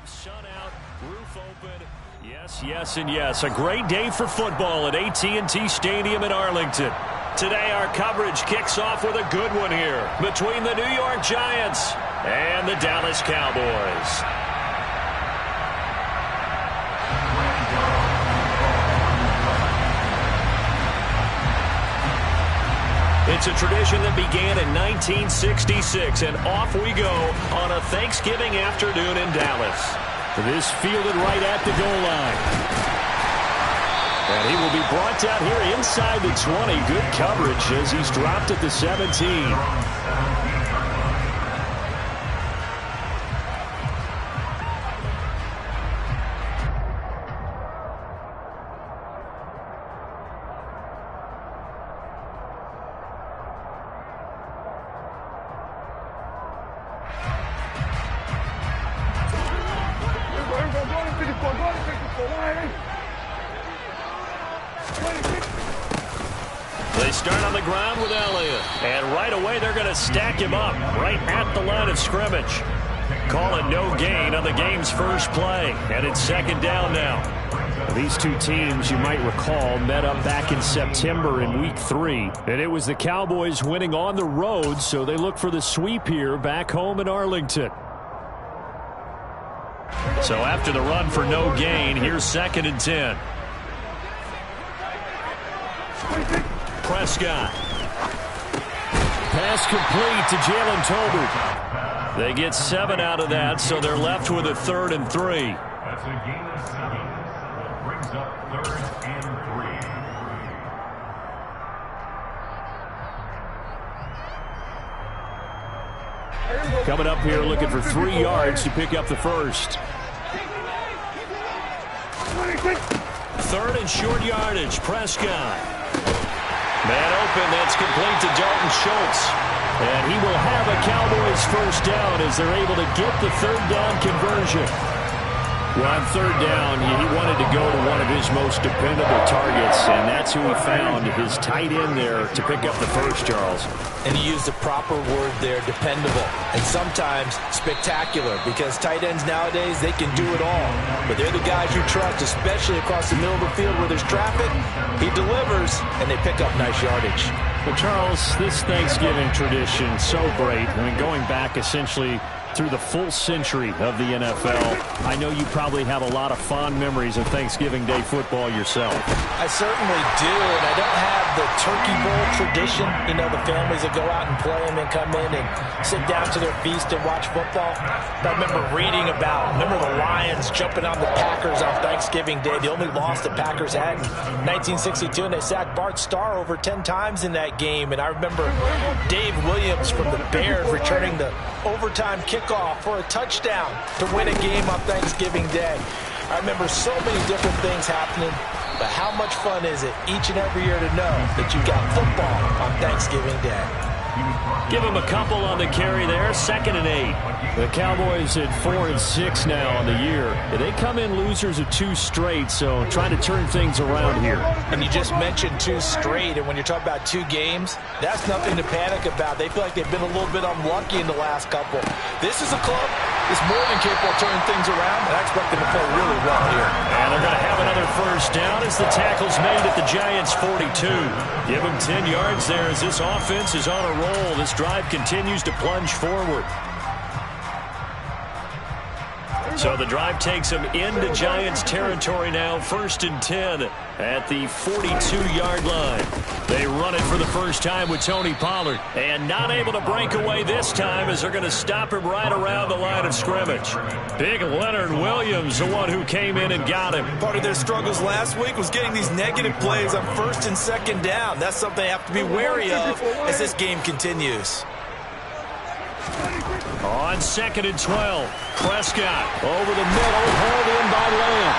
Sun out, roof open. Yes, yes, and yes. A great day for football at AT&T Stadium in Arlington. Today our coverage kicks off with a good one here between the New York Giants and the Dallas Cowboys. It's a tradition that began in 1966, and off we go on a Thanksgiving afternoon in Dallas. This fielded right at the goal line. And he will be brought down here inside the 20. Good coverage as he's dropped at the 17. They start on the ground with Elliott, and right away they're going to stack him up right at the line of scrimmage. Call it no gain on the game's first play, and it's second down now. These two teams, you might recall, met up back in September in Week 3, and it was the Cowboys winning on the road, so they look for the sweep here back home in Arlington. So after the run for no gain, here's second and 10. Prescott. Pass complete to Jalen Tolbert. They get 7 out of that, so they're left with a 3rd and 3. That's a gain of 7. That brings up 3rd and 3. Coming up here looking for 3 yards to pick up the first. 3rd and short yardage. Prescott. Man open, that's complete to Dalton Schultz. And he will have a Cowboys first down as they're able to get the 3rd down conversion. Well, on 3rd down, he wanted to go to one of his most dependable targets, and that's who he found, his tight end there, to pick up the first, Charles. And he used the proper word there, dependable, and sometimes spectacular, because tight ends nowadays, they can do it all. But they're the guys you trust, especially across the middle of the field where there's traffic. He delivers, and they pick up nice yardage. Well, Charles, this Thanksgiving tradition, so great. I mean, going back essentially through the full century of the NFL. I know you probably have a lot of fond memories of Thanksgiving Day football yourself. I certainly do, and I don't have the Turkey Bowl tradition. You know, the families that go out and play and then come in and sit down to their feast and watch football. But I remember reading about, the Lions jumping on the Packers on Thanksgiving Day. The only loss the Packers had in 1962, and they sacked Bart Starr over 10 times in that game. And I remember Dave Williams from the Bears returning the overtime kickoff for a touchdown to win a game on Thanksgiving Day. I remember so many different things happening, but how much fun is it each and every year to know that you got football on Thanksgiving Day? Give him a couple on the carry there, 2nd and 8. The Cowboys at 4 and 6 now on the year. They come in losers of 2 straight, so trying to turn things around here. And you just mentioned 2 straight, and when you're talking about 2 games, that's nothing to panic about. They feel like they've been a little bit unlucky in the last couple. This is a club that's more than capable of turning things around, and I expect them to play really well here. And they're going to have another first down as the tackle's made at the Giants' 42. Give them 10 yards there as this offense is on a roll. This drive continues to plunge forward. So the drive takes them into Giants territory now, 1st and 10 at the 42-yard line. They run it for the first time with Tony Pollard, and not able to break away this time as they're going to stop him right around the line of scrimmage. Big Leonard Williams, the one who came in and got him. Part of their struggles last week was getting these negative plays on 1st and 2nd down. That's something they have to be wary of as this game continues. On 2nd and 12, Prescott over the middle, hauled in by Lamb.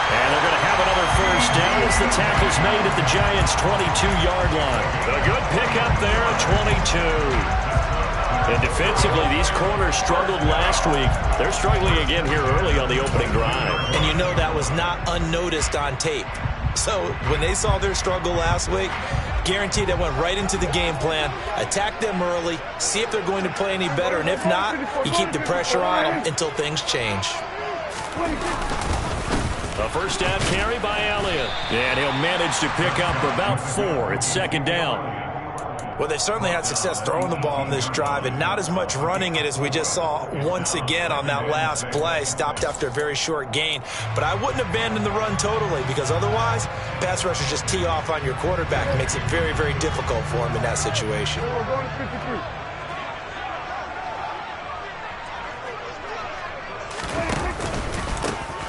And they're going to have another first down as the tackle's made at the Giants' 22-yard line. A good pickup there at 22. And defensively, these corners struggled last week. They're struggling again here early on the opening drive. And you know that was not unnoticed on tape. So when they saw their struggle last week, guaranteed they went right into the game plan, attack them early, see if they're going to play any better, and if not, you keep the pressure on them until things change. A first down carry by Elliott. And he'll manage to pick up about 4. It's second down. Well, they certainly had success throwing the ball on this drive and not as much running it as we just saw once again on that last play. Stopped after a very short gain. But I wouldn't abandon the run totally because otherwise, pass rushers just tee off on your quarterback. It makes it very, very difficult for him in that situation.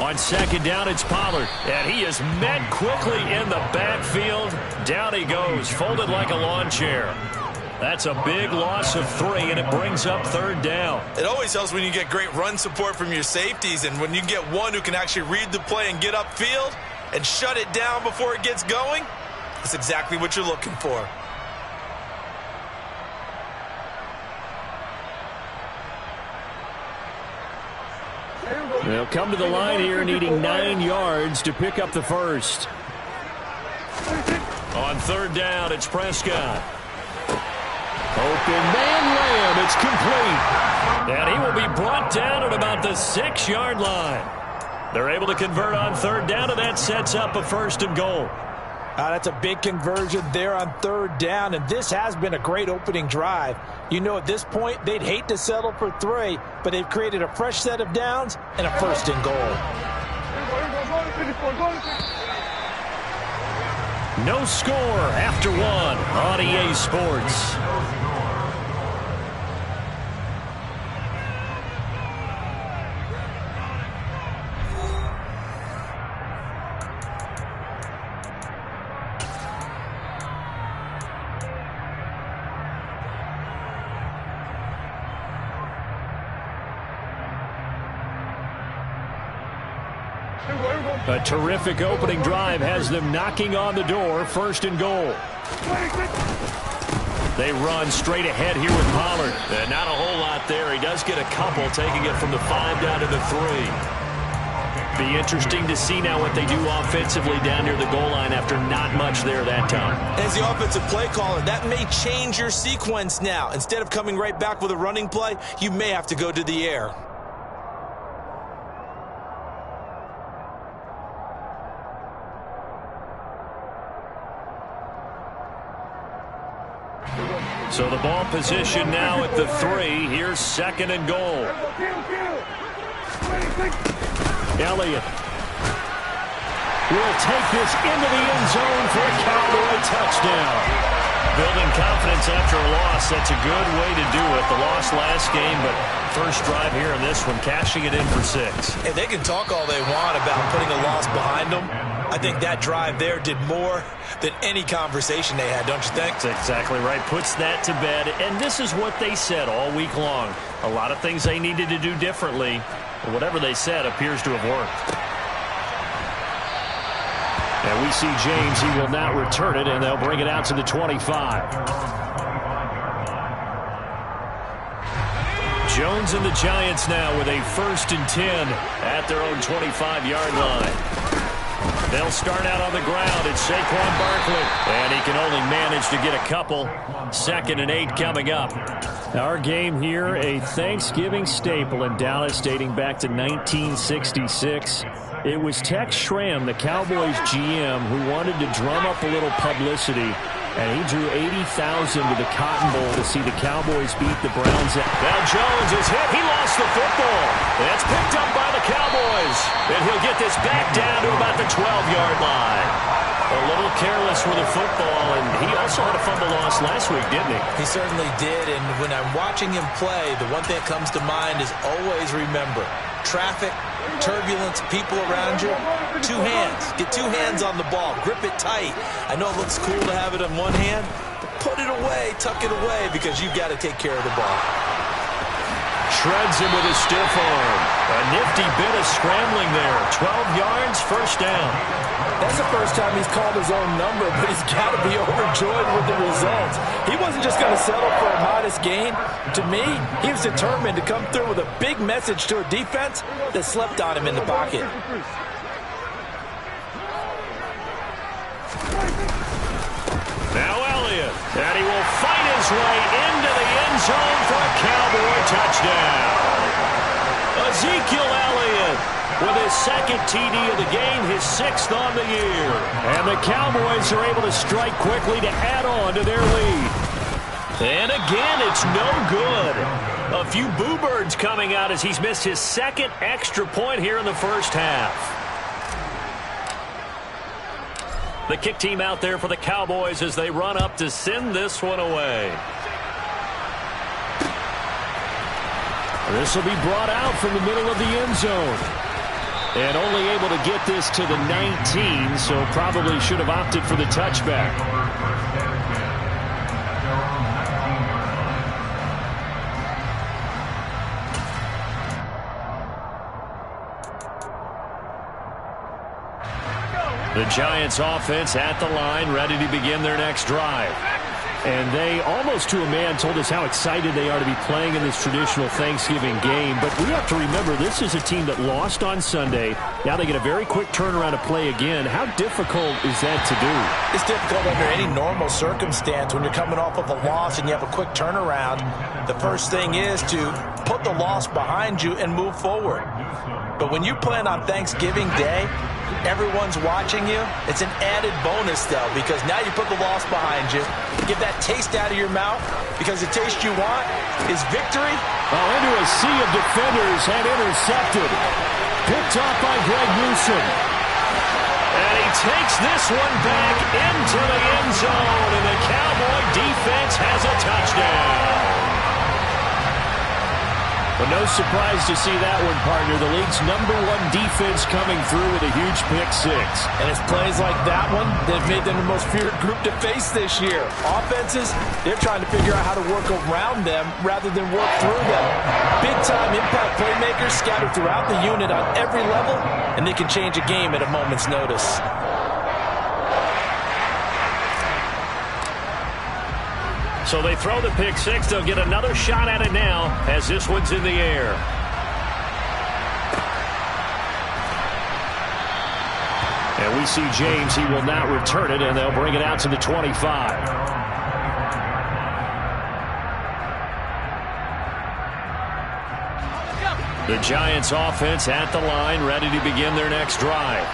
On second down, it's Pollard. And he is met quickly in the backfield. Down he goes, folded like a lawn chair. That's a big loss of 3, and it brings up third down. It always helps when you get great run support from your safeties, and when you get one who can actually read the play and get upfield and shut it down before it gets going, that's exactly what you're looking for. They'll come to the line here needing 9 yards to pick up the first. On third down, it's Prescott. Open man Lamb, it's complete. And he will be brought down at about the 6-yard line. They're able to convert on third down, and that sets up a first and goal. That's a big conversion there on third down, and this has been a great opening drive. You know, at this point, they'd hate to settle for 3, but they've created a fresh set of downs and a first and goal. No score after 1 on EA Sports. A terrific opening drive has them knocking on the door, first and goal. They run straight ahead here with Pollard. Not a whole lot there. He does get a couple, taking it from the 5 down to the 3. Be interesting to see now what they do offensively down near the goal line after not much there that time. As the offensive play caller, that may change your sequence now. Instead of coming right back with a running play, you may have to go to the air. So the ball position now at the 3. Here's second and goal. Elliott will take this into the end zone for a Cowboy touchdown. Building confidence after a loss, that's a good way to do it. The loss last game, but first drive here in this one, cashing it in for 6. And they can talk all they want about putting a loss behind them. I think that drive there did more than any conversation they had, don't you think? That's exactly right. Puts that to bed. And this is what they said all week long. A lot of things they needed to do differently. But whatever they said appears to have worked. And we see James. He will not return it, and they'll bring it out to the 25. Jones and the Giants now with a first and 10 at their own 25-yard line. They'll start out on the ground. It's Saquon Barkley. And he can only manage to get a couple. Second and 8 coming up. Our game here, a Thanksgiving staple in Dallas dating back to 1966. It was Tex Schramm, the Cowboys GM, who wanted to drum up a little publicity. And he drew 80,000 to the Cotton Bowl to see the Cowboys beat the Browns. Now Jones is hit. He lost the football. That's picked up by the Cowboys. And he'll get this back down to about the 12-yard line. A little careless with the football, and he also had a fumble loss last week, didn't he? He certainly did, and when I'm watching him play, the one thing that comes to mind is always remember, traffic, turbulence, people around you, 2 hands. Get 2 hands on the ball. Grip it tight. I know it looks cool to have it on one hand, but put it away, tuck it away, because you've got to take care of the ball. Shreds him with a stiff arm. A nifty bit of scrambling there. 12 yards, first down. That's the first time he's called his own number, but he's got to be overjoyed with the results. He wasn't just going to settle for a modest gain. To me, he was determined to come through with a big message to a defense that slept on him in the pocket. Now Elliott, and he will fight his way into the end zone for a Cowboy touchdown. Ezekiel Elliott with his second TD of the game, his 6th on the year. And the Cowboys are able to strike quickly to add on to their lead. And again, it's no good. A few boo birds coming out as he's missed his 2nd extra point here in the first half. The kick team out there for the Cowboys as they run up to send this one away. This will be brought out from the middle of the end zone. And only able to get this to the 19, so probably should have opted for the touchback. The Giants offense at the line, ready to begin their next drive. And they, almost to a man, told us how excited they are to be playing in this traditional Thanksgiving game. But we have to remember, this is a team that lost on Sunday. Now they get a very quick turnaround to play again. How difficult is that to do? It's difficult under any normal circumstance when you're coming off of a loss and you have a quick turnaround. The first thing is to put the loss behind you and move forward. But when you plan on Thanksgiving Day, everyone's watching you. It's an added bonus, though, because now you put the loss behind you. Get that taste out of your mouth, because the taste you want is victory. Oh, into a sea of defenders and intercepted. Picked off by Greg Newsom. And he takes this one back into the end zone, and the Cowboy defense has a touchdown. But no surprise to see that one, partner. The league's #1 defense coming through with a huge pick-6. And it's plays like that one that have made them the most feared group to face this year. Offenses, they're trying to figure out how to work around them rather than work through them. Big-time impact playmakers scattered throughout the unit on every level, and they can change a game at a moment's notice. So they throw the pick-6. They'll get another shot at it now as this one's in the air. And we see James. He will not return it, and they'll bring it out to the 25. The Giants offense at the line, ready to begin their next drive.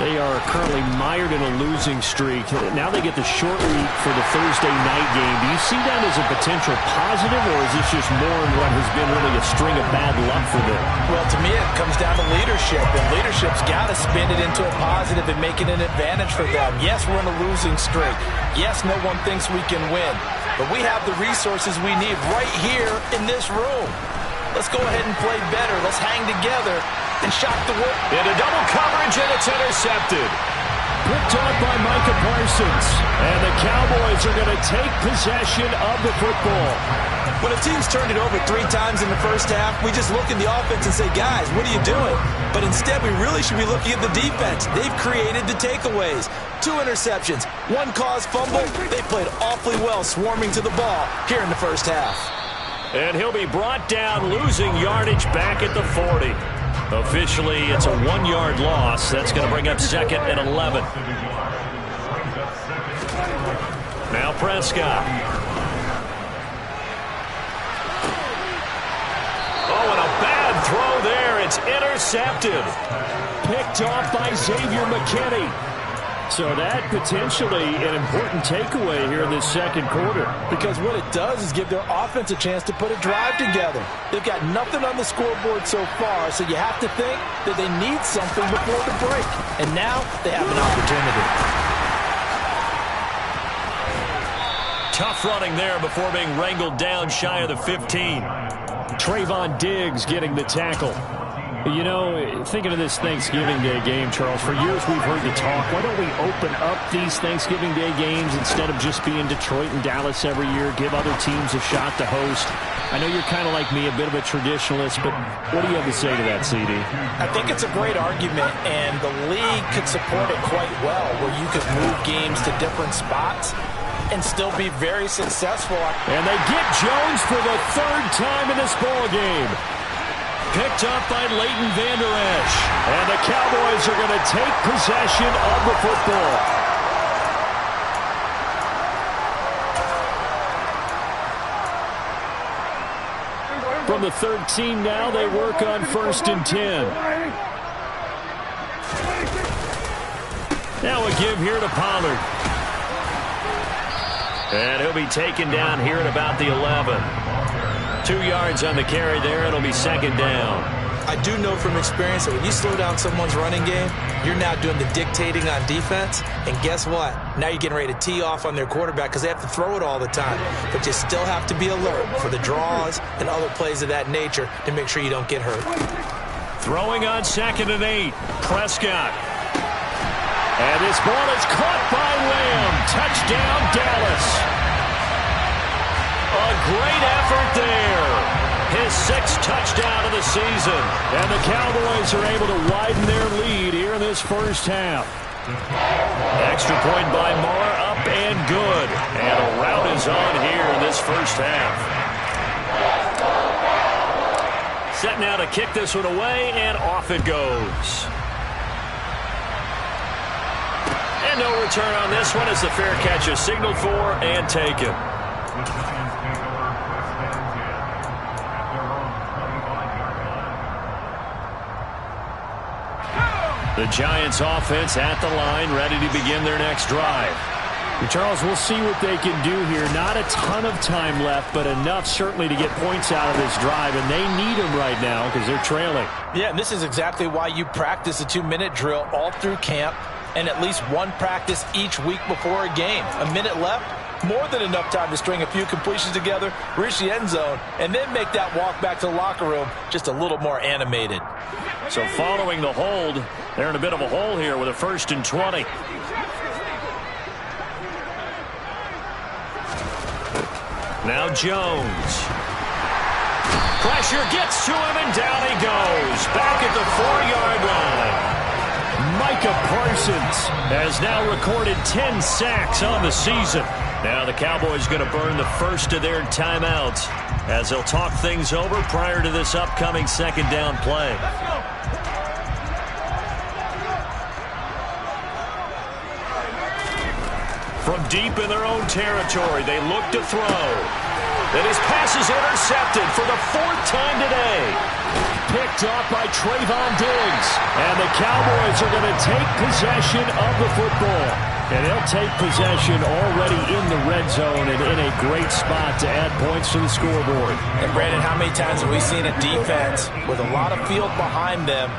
They are currently mired in a losing streak. Now they get the short week for the Thursday night game. Do you see that as a potential positive, or is this just more in what has been really a string of bad luck for them? Well, to me, it comes down to leadership, and leadership's got to spin it into a positive and make it an advantage for them. Yes, we're in a losing streak. Yes, no one thinks we can win, but we have the resources we need right here in this room. Let's go ahead and play better. Let's hang together and shock the world. Into double coverage, and it's intercepted. Picked off by Micah Parsons. And the Cowboys are going to take possession of the football. When a team's turned it over 3 times in the first half, we just look at the offense and say, guys, what are you doing? But instead, we really should be looking at the defense. They've created the takeaways. 2 interceptions, 1 caused fumble. They played awfully well swarming to the ball here in the first half. And he'll be brought down, losing yardage back at the 40. Officially, it's a 1-yard loss. That's going to bring up 2nd and 11. Now Prescott. Oh, and a bad throw there. It's intercepted. Picked off by Xavier McKinney. So that potentially an important takeaway here in this second quarter. Because what it does is give their offense a chance to put a drive together. They've got nothing on the scoreboard so far, so you have to think that they need something before the break. And now they have an opportunity. Tough running there before being wrangled down shy of the 15. Trayvon Diggs getting the tackle. You know, thinking of this Thanksgiving Day game, Charles, for years we've heard the talk, why don't we open up these Thanksgiving Day games instead of just being Detroit and Dallas every year, give other teams a shot to host? I know you're kind of like me, a bit of a traditionalist, but what do you have to say to that, CD? I think it's a great argument, and the league could support it quite well, where you could move games to different spots and still be very successful. And they get Jones for the 3rd time in this ball game. Picked up by Leighton Vander Esch. And the Cowboys are going to take possession of the football. From the 13 now, they work on 1st and 10. Now a give here to Pollard. And he'll be taken down here at about the 11. 2 yards on the carry there. It'll be second down. I do know from experience that when you slow down someone's running game, you're now doing the dictating on defense. And guess what? Now you're getting ready to tee off on their quarterback because they have to throw it all the time. But you still have to be alert for the draws and other plays of that nature to make sure you don't get hurt. Throwing on 2nd and 8. Prescott. And this ball is caught by Lamb. Touchdown, Dallas. A great effort there. His 6th touchdown of the season. And the Cowboys are able to widen their lead here in this first half. Extra point by Moore, up and good. And a rout is on here in this first half. Set now to kick this one away, and off it goes. And no return on this one as the fair catch is signaled for and taken. The Giants offense at the line, ready to begin their next drive. Charles, we'll see what they can do here. Not a ton of time left, but enough certainly to get points out of this drive, and they need them right now because they're trailing. Yeah, and this is exactly why you practice a 2-minute drill all through camp and at least one practice each week before a game. A minute left, more than enough time to string a few completions together, reach the end zone, and then make that walk back to the locker room just a little more animated. So following the hold, they're in a bit of a hole here with a 1st and 20. Now Jones. Pressure gets to him, and down he goes. Back at the 4-yard line. Micah Parsons has now recorded 10 sacks on the season. Now the Cowboys going to burn the first of their timeouts as they'll talk things over prior to this upcoming 2nd down play. From deep in their own territory, they look to throw. And his pass is intercepted for the 4th time today. Picked off by Trayvon Diggs. And the Cowboys are going to take possession of the football. And they'll take possession already in the red zone and in a great spot to add points to the scoreboard. And Brandon, how many times have we seen a defense with a lot of field behind them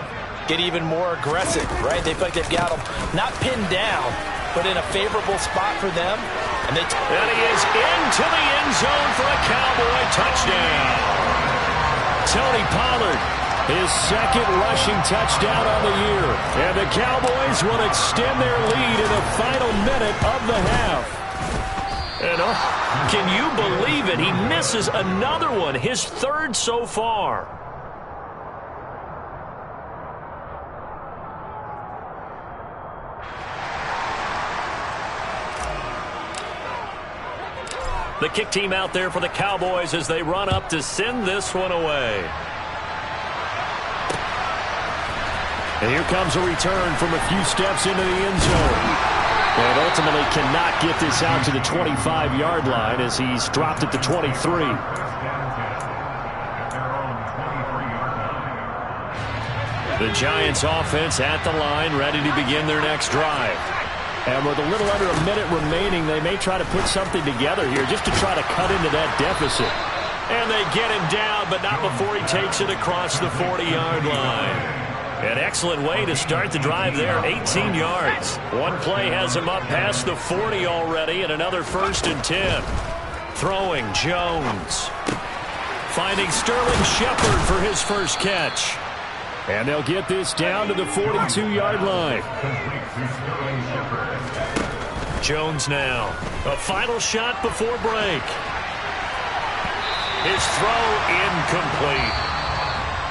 get even more aggressive, right? They feel like they've got them not pinned down, but in a favorable spot for them. And he is into the end zone for a Cowboy touchdown. Tony Pollard, his 2nd rushing touchdown on the year. And the Cowboys will extend their lead in the final minute of the half. And can you believe it? He misses another one, his 3rd so far. The kick team out there for the Cowboys as they run up to send this one away. And here comes a return from a few steps into the end zone. And ultimately cannot get this out to the 25-yard line as he's dropped it to 23. The Giants offense at the line, ready to begin their next drive. And with a little under a minute remaining, they may try to put something together here just to try to cut into that deficit. And they get him down, but not before he takes it across the 40-yard line. An excellent way to start the drive there, 18 yards. One play has him up past the 40 already, and another 1st and 10. Throwing Jones. Finding Sterling Shepard for his first catch. And they'll get this down to the 42-yard line. Jones now. A final shot before break. His throw incomplete.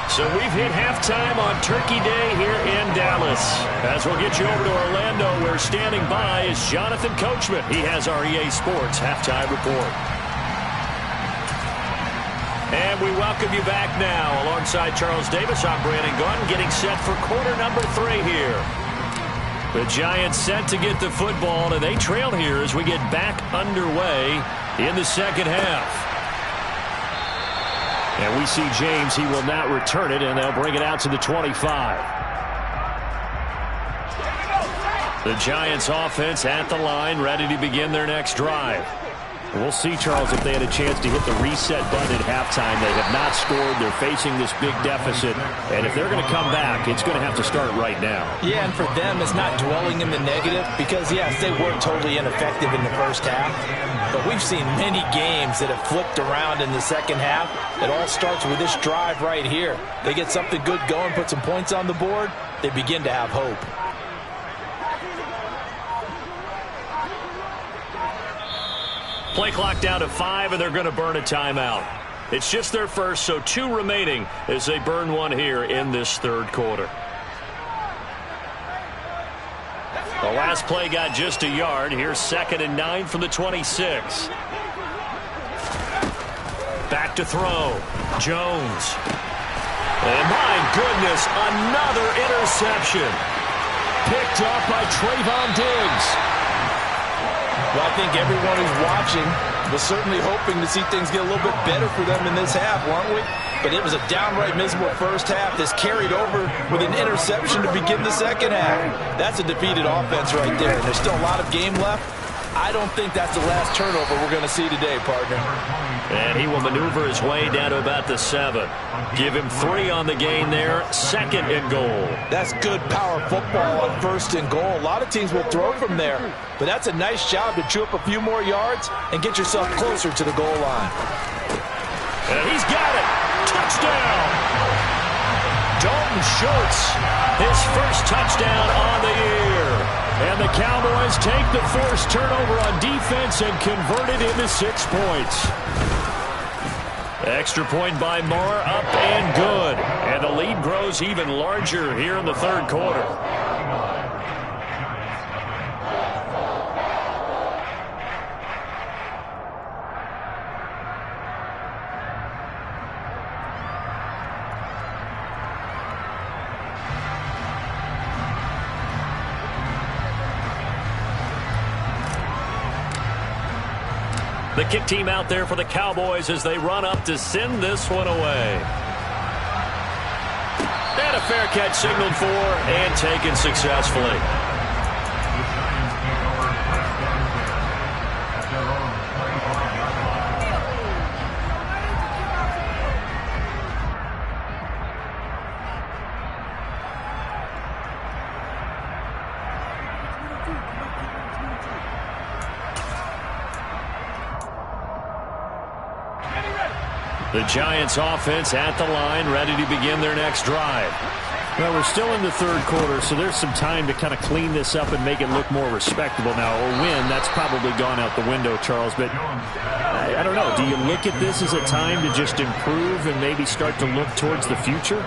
So we've hit halftime on Turkey Day here in Dallas. As we'll get you over to Orlando, where standing by is Jonathan Coachman. He has our EA Sports halftime report. And we welcome you back now. Alongside Charles Davis, I'm Brandon Gaudin, getting set for quarter number 3 here. The Giants set to get the football, and they trail here as we get back underway in the 2nd half. And we see James. He will not return it, and they'll bring it out to the 25. The Giants offense at the line, ready to begin their next drive. We'll see, Charles, if they had a chance to hit the reset button at halftime. They have not scored. They're facing this big deficit. And if they're going to come back, it's going to have to start right now. Yeah, and for them, it's not dwelling in the negative because, yes, they were totally ineffective in the first half. But we've seen many games that have flipped around in the second half. It all starts with this drive right here. They get something good going, put some points on the board, they begin to have hope. Play clock down to 5, and they're going to burn a timeout. It's just their first, so 2 remaining as they burn one here in this third quarter. The last play got just a yard. Here's 2nd and 9 from the 26. Back to throw. Jones. And my goodness, another interception. Picked up by Trayvon Diggs. Well, I think everyone who's watching was certainly hoping to see things get a little bit better for them in this half, weren't we? But it was a downright miserable first half. This carried over with an interception to begin the second half. That's a defeated offense right there. And there's still a lot of game left. I don't think that's the last turnover we're going to see today, partner. And he will maneuver his way down to about the 7. Give him 3 on the gain there. 2nd and goal. That's good power football on 1st and goal. A lot of teams will throw from there, but that's a nice job to chew up a few more yards and get yourself closer to the goal line. And he's got it. Touchdown. Dalton Schultz, his first touchdown on the year. And the Cowboys take the forced turnover on defense and convert it into 6 points. Extra point by Moore, up and good. And the lead grows even larger here in the third quarter. The kick team out there for the Cowboys as they run up to send this one away. And a fair catch signaled for and taken successfully. The Giants offense at the line, ready to begin their next drive. Well, we're still in the third quarter, so there's some time to kind of clean this up and make it look more respectable. Now, a win, that's probably gone out the window, Charles, but I don't know. Do you look at this as a time to just improve and maybe start to look towards the future?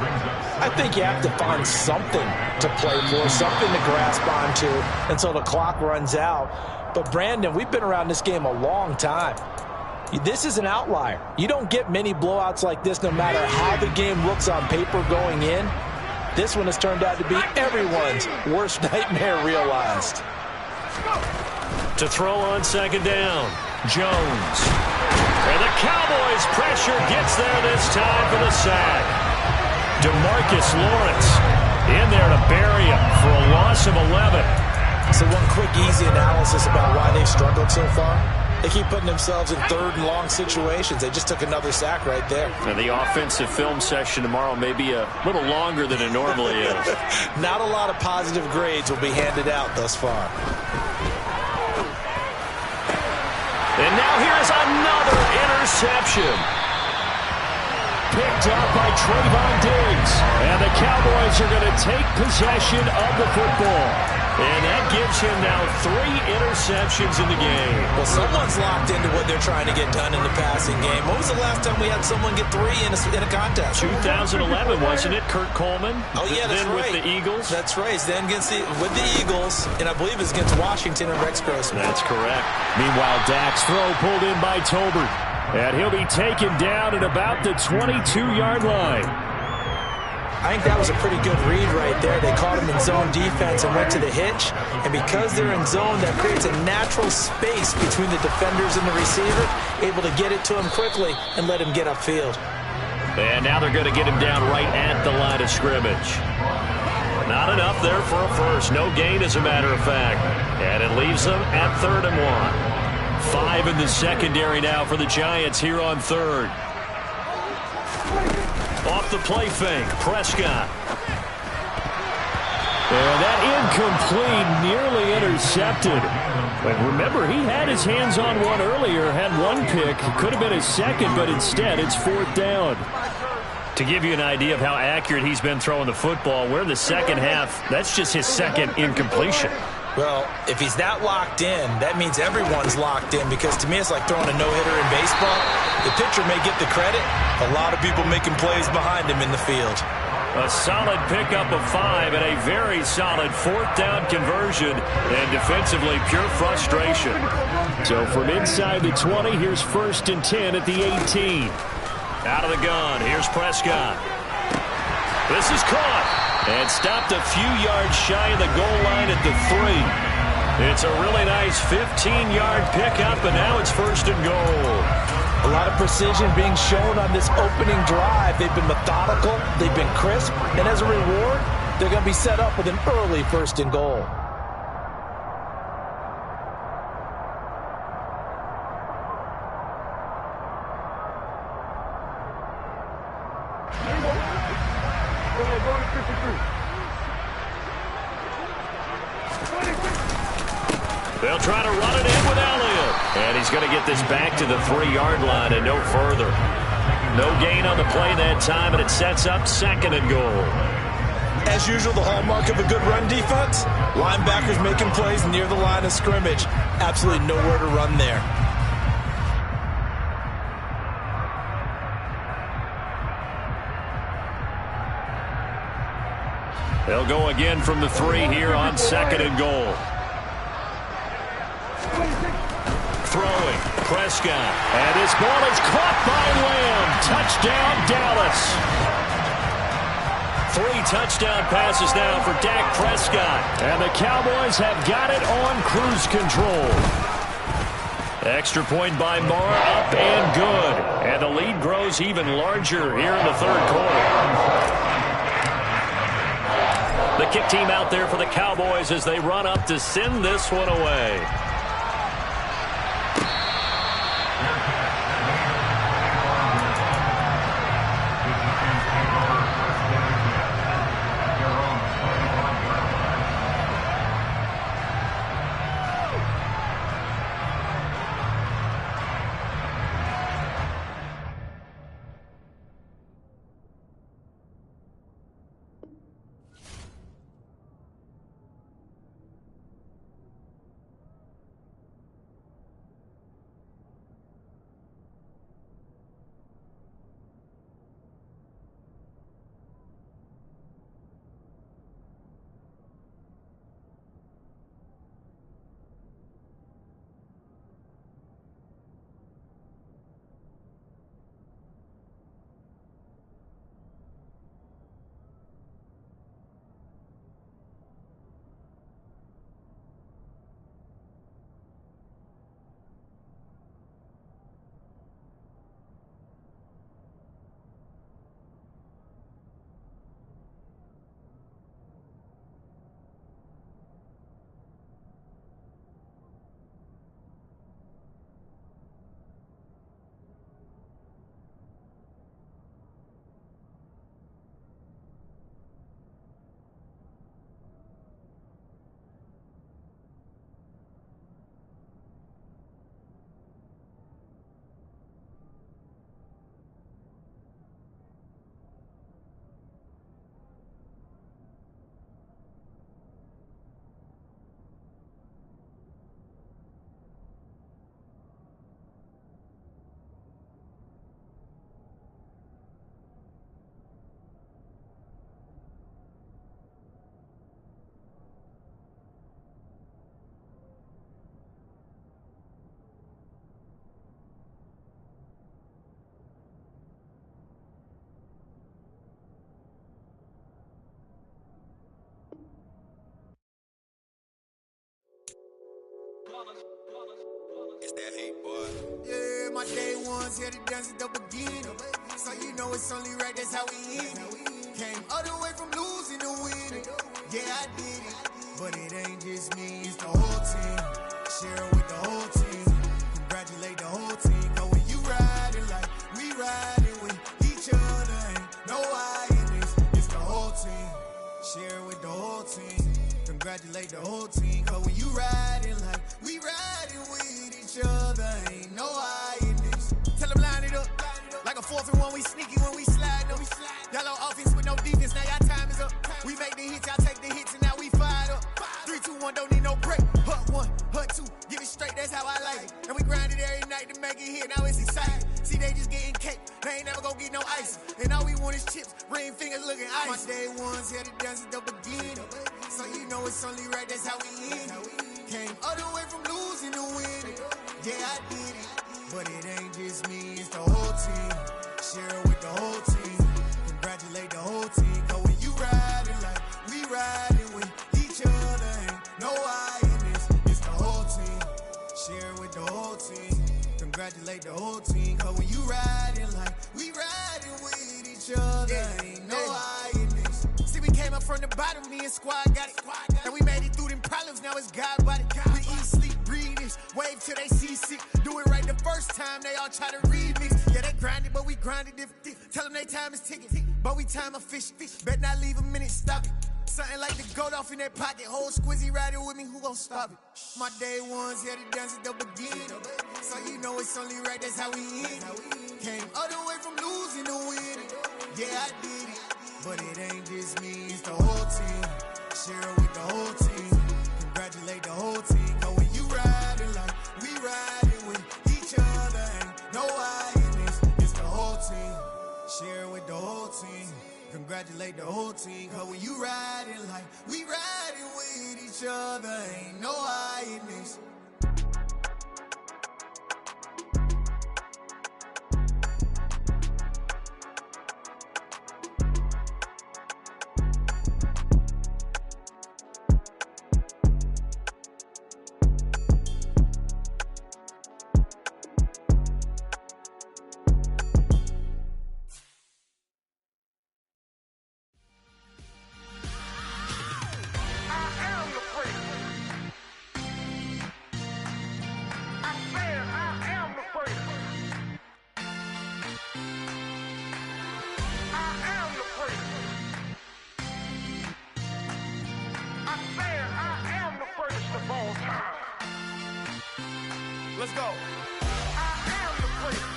I think you have to find something to play for, something to grasp onto until the clock runs out. But, Brandon, we've been around this game a long time. This is an outlier. You don't get many blowouts like this no matter how the game looks on paper going in. This one has turned out to be everyone's worst nightmare realized. To throw on 2nd down, Jones. And the Cowboys' pressure gets there this time for the sack. DeMarcus Lawrence in there to bury him for a loss of 11. So one quick, easy analysis about why they've struggled so far. They keep putting themselves in 3rd and long situations. They just took another sack right there. And the offensive film session tomorrow may be a little longer than it normally is. Not a lot of positive grades will be handed out thus far. And now here's another interception. Picked up by Trayvon Diggs. And the Cowboys are going to take possession of the football. And that gives him now 3 interceptions in the game. Well, someone's locked into what they're trying to get done in the passing game. When was the last time we had someone get 3 in a contest? 2011, wasn't it? Kurt Coleman. Oh, yeah, that's then right. With the Eagles. That's right. Then with the Eagles, and I believe it's against Washington and Rex Grossman. That's correct. Meanwhile, Dak's throw pulled in by Tolbert. And he'll be taken down at about the 22-yard line. I think that was a pretty good read right there. They caught him in zone defense and went to the hitch. And because they're in zone, that creates a natural space between the defenders and the receiver, able to get it to him quickly and let him get upfield. And now they're going to get him down right at the line of scrimmage. Not Not enough there for a first. No gain, as a matter of fact. And it leaves them at 3rd and 1. 5 in the secondary now for the Giants here on 3rd. Off the play fake, Prescott. And that incomplete, nearly intercepted. But remember, he had his hands on one earlier, had one pick. Could have been his second, but instead it's 4th down. To give you an idea of how accurate he's been throwing the football, we're in the second half. That's just his second incompletion. Well, if he's that locked in, that means everyone's locked in, because to me it's like throwing a no-hitter in baseball. The pitcher may get the credit. A lot of people making plays behind him in the field. A solid pickup of 5 and a very solid 4th down conversion, and defensively pure frustration. So from inside the 20, here's 1st and 10 at the 18. Out of the gun, here's Prescott. This is caught and stopped a few yards shy of the goal line at the 3. It's a really nice 15-yard pickup, and now it's 1st and goal. A lot of precision being shown on this opening drive. They've been methodical, they've been crisp, and as a reward, they're going to be set up with an early 1st and goal. They'll try to run it in with Elliott. And he's going to get this back to the 3-yard line and no further. No gain on the play that time, and it sets up 2nd and goal. As usual, the hallmark of a good run defense, linebackers making plays near the line of scrimmage. Absolutely nowhere to run there. They'll go again from the 3 here on 2nd and goal. Throwing, Prescott. And this ball is caught by Lamb. Touchdown, Dallas. 3 touchdown passes now for Dak Prescott. And the Cowboys have got it on cruise control. Extra point by Marr, up and good. And the lead grows even larger here in the 3rd quarter. The kick team out there for the Cowboys as they run up to send this one away. It's that hate, boy. Yeah, my day ones here to dance at the beginning. So you know it's only right, that's how we eat. Came all the way from losing to winning. Yeah, I did it. But it ain't just me, it's the whole team. Share it with the whole team. Congratulate the whole team. Cause when you riding like we riding with each other, ain't no I in this. It's the whole team. Share it with the whole team. Congratulate the whole team. Cause when you riding like we riding with each other, ain't no I in this. Tell them line it up. Like a 4th and 1, we sneaky when we slide. No, we slide. Y'all on offense with no defense, now y'all time is up. We make the hits, y'all take the hits, and now we fired up. 3, 2, 1, don't need no break. Hut 1, hut 2, give it straight, that's how I like it. And we grind it every night to make it hit, now it's exciting. See, they just getting cake, they ain't never gonna get no ice. And all we want is chips, ring fingers looking ice. My day ones here to dance at the beginning. So you know it's only right, that's how we end it. Came all the way from losing to winning. Yeah, I did it. But it ain't just me, it's the whole team. Share it with the whole team. Congratulate the whole team. Cause when you riding like we riding with each other, ain't no I in this. It's the whole team. Share it with the whole team. Congratulate the whole team. Cause when you riding like we riding with each other, ain't no I in this. See, we came up from the bottom, me and squad got it. And we made it through them problems, now it's God body. We eat, sleep, breathe this, wave till they see sick. Do it right the first time, they all try to remix. Yeah, they grinded, but we grinded different. Tell them they time is ticking, but we time a fish. Bet not leave a minute, stop it. Something like the goat off in that pocket. Whole squizzy riding with me, who gon' stop it? My day ones here to dance at the beginning. So you know it's only right, that's how we end it. Came all the way from losing to winning. Yeah, I did it. But it ain't just me, it's the whole team. Share it with the whole team. Congratulate the whole team. Cause when you riding like we riding with each other, ain't no I in this. It's the whole team. Share it with the whole team. Congratulate the whole team. Cause when you riding like we riding with each other, ain't no I in this. Let's go.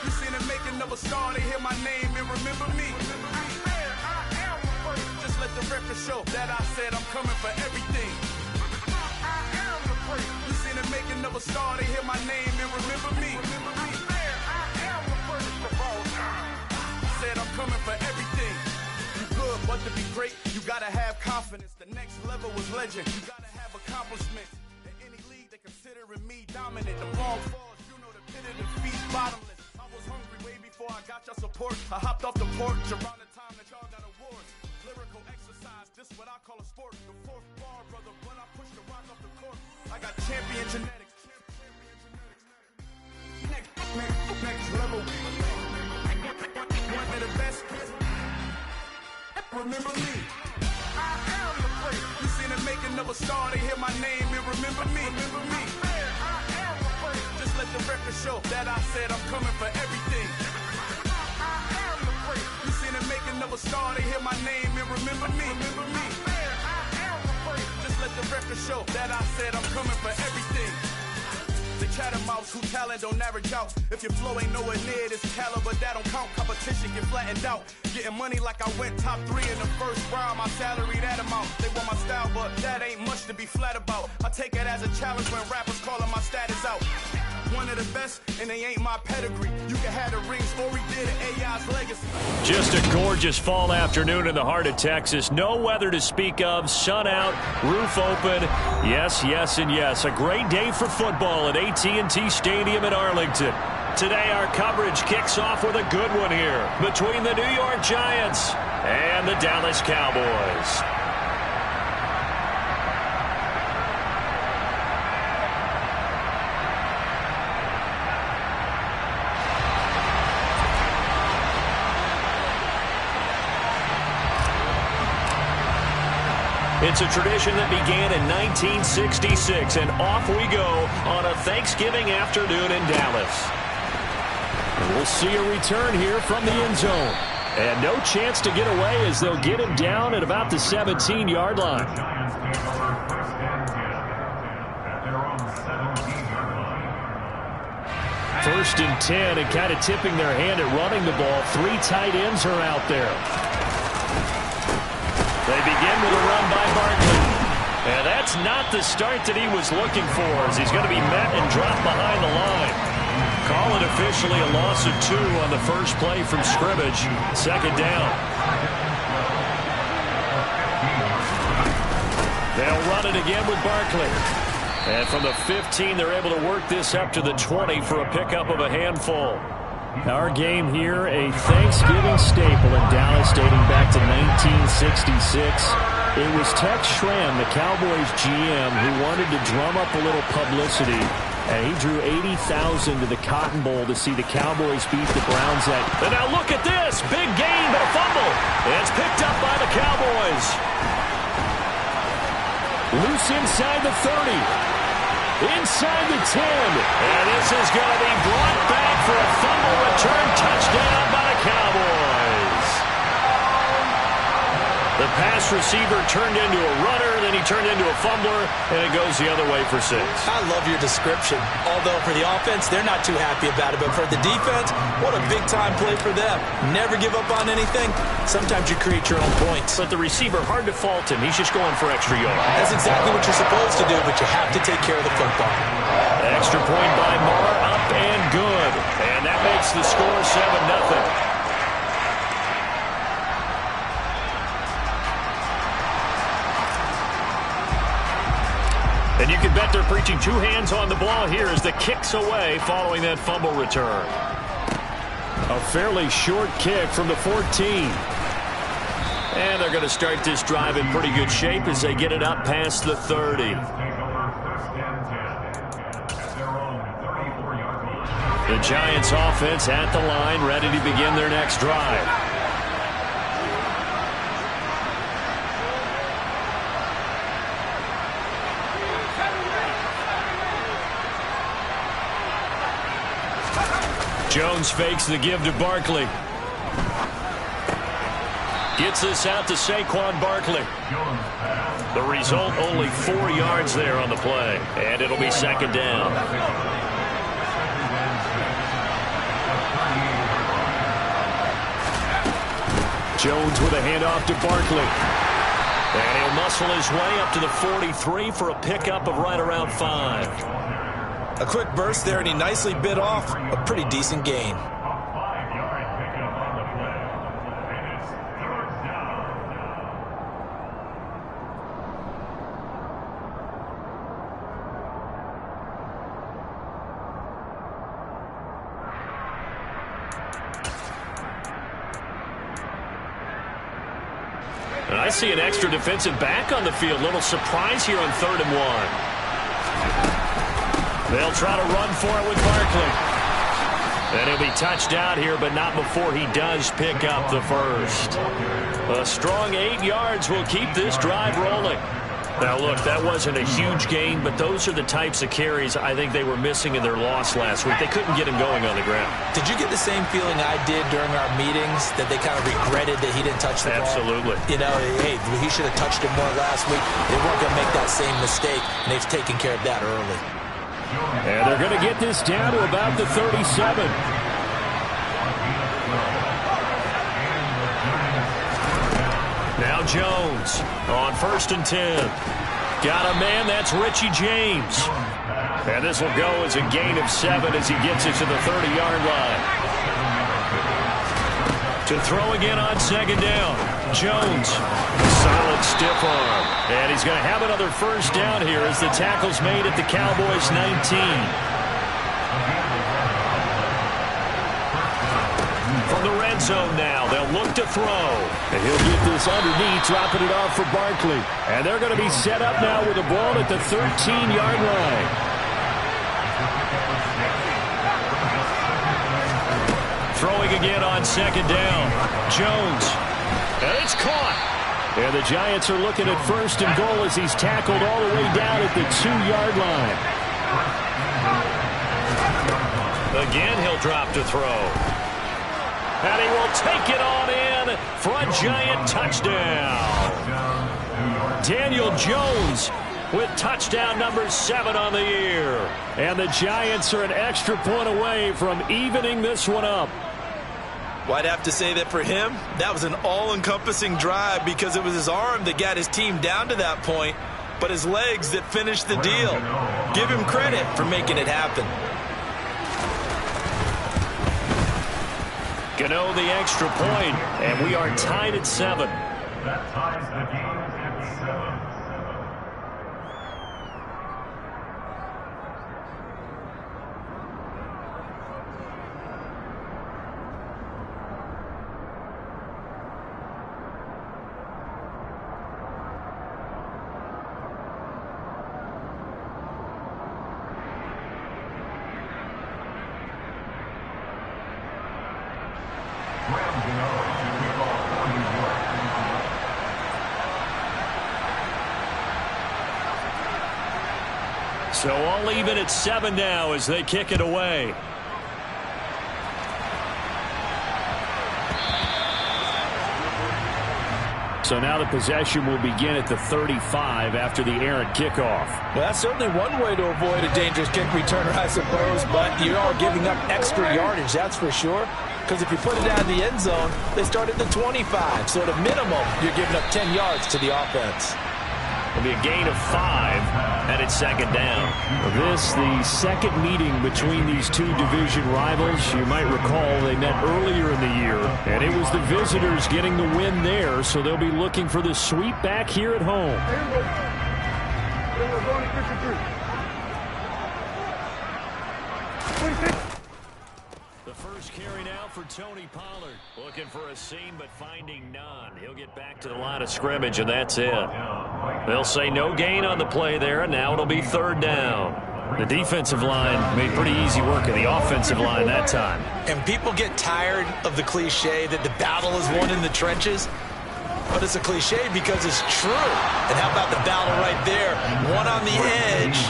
You seen it making of a star, they hear my name and remember me. Just let the record show that I said I'm coming for everything. You seen it making of a star, they hear my name and remember me. Said I'm coming for everything. You good, but to be great, you gotta have confidence. The next level was legend. You gotta have accomplishments. Considering me dominant, the long falls, you know the pit of defeat, bottomless. I was hungry way before I got your support. I hopped off the porch around the time that y'all got awards. Lyrical exercise, this what I call a sport. The 4th bar, brother, when I push the rock off the court. I got champion genetics. Next level. One of the best. Remember me. I am the place. You seen it making of a star, they hear my name and remember me. Remember me. I am the place. Just let the record show that I said I'm coming for everything. I am the place. You seen it making of a star, they hear my name and remember me. Remember me. I am the place. Just let the record show that I said I'm coming for everything. The chattermouths who talent don't average out. If your flow ain't nowhere near this caliber, that don't count. Competition get flattened out. Getting money like I went top 3 in the first round. My salary that amount. They want my style, but that ain't much to be flat about. I take it as a challenge when rappers calling my status out. One of the best, and they ain't my pedigree. You can have the rings, or we did it, AI's legacy. Just a gorgeous fall afternoon in the heart of Texas. No weather to speak of. Sun out, roof open. Yes, yes, and yes. A great day for football at AT&T Stadium in Arlington. Today, our coverage kicks off with a good one here between the New York Giants and the Dallas Cowboys. It's a tradition that began in 1966, and off we go on a Thanksgiving afternoon in Dallas. We'll see a return here from the end zone. And no chance to get away as they'll get him down at about the 17-yard line. First and 10, and kind of tipping their hand at running the ball. 3 tight ends are out there. They begin with a run by Barkley. And that's not the start that he was looking for, as he's going to be met and dropped behind the line. Call it officially a loss of 2 on the first play from scrimmage. Second down. They'll run it again with Barkley. And from the 15, they're able to work this up to the 20 for a pickup of a handful. Our game here, a Thanksgiving staple in Dallas dating back to 1966. It was Tex Schramm, the Cowboys GM, who wanted to drum up a little publicity. And he drew 80,000 to the Cotton Bowl to see the Cowboys beat the Browns at. And now look at this. Big gain, but a fumble. It's picked up by the Cowboys. Loose inside the 30. Inside the 10. And this is going to be brought back for a fumble return touchdown by the Cowboys. The pass receiver turned into a runner, then he turned into a fumbler, and it goes the other way for 6. I love your description. Although for the offense, they're not too happy about it. But for the defense, what a big-time play for them. Never give up on anything. Sometimes you create your own points. But the receiver, hard to fault him. He's just going for extra yards. That's exactly what you're supposed to do, but you have to take care of the football. Extra point by Marr, up and good. And that makes the score 7-0. And you can bet they're preaching 2 hands on the ball here as the kick's away following that fumble return. A fairly short kick from the 14. And they're going to start this drive in pretty good shape as they get it up past the 30. The Giants offense at the line, ready to begin their next drive. Jones fakes the give to Barkley. Gets this out to Saquon Barkley. The result, only 4 yards there on the play. And it'll be second down. Jones with a handoff to Barkley. And he'll muscle his way up to the 43 for a pickup of right around 5. A quick burst there, and he nicely bit off a pretty decent gain. And I see an extra defensive back on the field. Little surprise here on 3rd and 1. They'll try to run for it with Barkley. And he'll be touched out here, but not before he does pick up the first. A strong 8 yards will keep this drive rolling. Now, look, that wasn't a huge gain, but those are the types of carries I think they were missing in their loss last week. They couldn't get him going on the ground. Did you get the same feeling I did during our meetings, that they kind of regretted that he didn't touch the ball? Absolutely. You know, hey, he should have touched it more last week. They weren't going to make that same mistake, and they've taken care of that early. And they're going to get this down to about the 37. Now Jones on 1st and 10. Got a man, that's Richie James. And this will go as a gain of 7 as he gets it to the 30-yard line. To throw again on 2nd down. Jones, solid stiff arm. And he's going to have another first down here as the tackle's made at the Cowboys' 19. From the red zone now, they'll look to throw. And he'll get this underneath, dropping it off for Barkley. And they're going to be set up now with the ball at the 13-yard line. Throwing again on 2nd down. Jones. And it's caught. And the Giants are looking at 1st and goal as he's tackled all the way down at the 2-yard line. Again, he'll drop to throw. And he will take it on in for a Giant touchdown. Daniel Jones with touchdown number 7 on the year. And the Giants are an extra point away from evening this one up. Well, I'd have to say that for him, that was an all-encompassing drive because it was his arm that got his team down to that point, but his legs that finished the deal. Give him credit for making it happen. Gano the extra point, and we are tied at 7. That ties the game at 7. So all even at 7 now as they kick it away. So now the possession will begin at the 35 after the errant kickoff. Well, that's certainly one way to avoid a dangerous kick returner, I suppose, but you are giving up extra yardage, that's for sure. Because if you put it down in the end zone, they start at the 25. So at a minimum, you're giving up 10 yards to the offense. It'll be a gain of 5, and it's 2nd down. This, the second meeting between these two division rivals. You might recall they met earlier in the year, and it was the visitors getting the win there, so they'll be looking for the sweep back here at home. The first carry now for Tony Pollard. Looking for a seam, but finding none. He'll get back to the line of scrimmage, and that's it. They'll say no gain on the play there, and now it'll be 3rd down. The defensive line made pretty easy work of the offensive line that time. And people get tired of the cliche that the battle is won in the trenches. But it's a cliche because it's true. And how about the battle right there? One on the edge,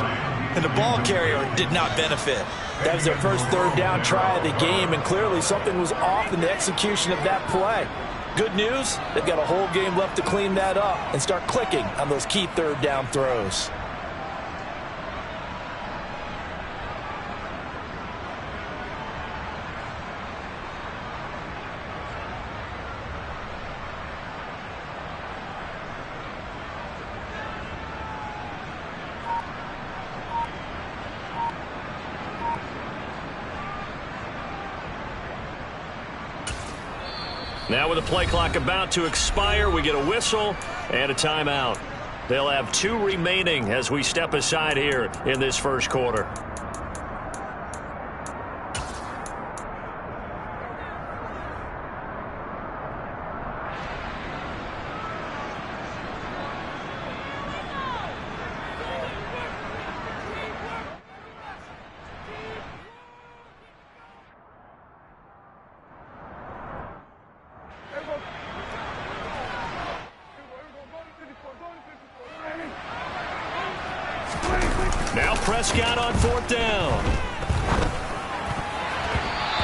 and the ball carrier did not benefit. That was their first 3rd down try of the game, and clearly something was off in the execution of that play. Good news, they've got a whole game left to clean that up and start clicking on those key 3rd down throws. Now with the play clock about to expire, we get a whistle and a timeout. They'll have 2 remaining as we step aside here in this first quarter. Now Prescott on 4th down.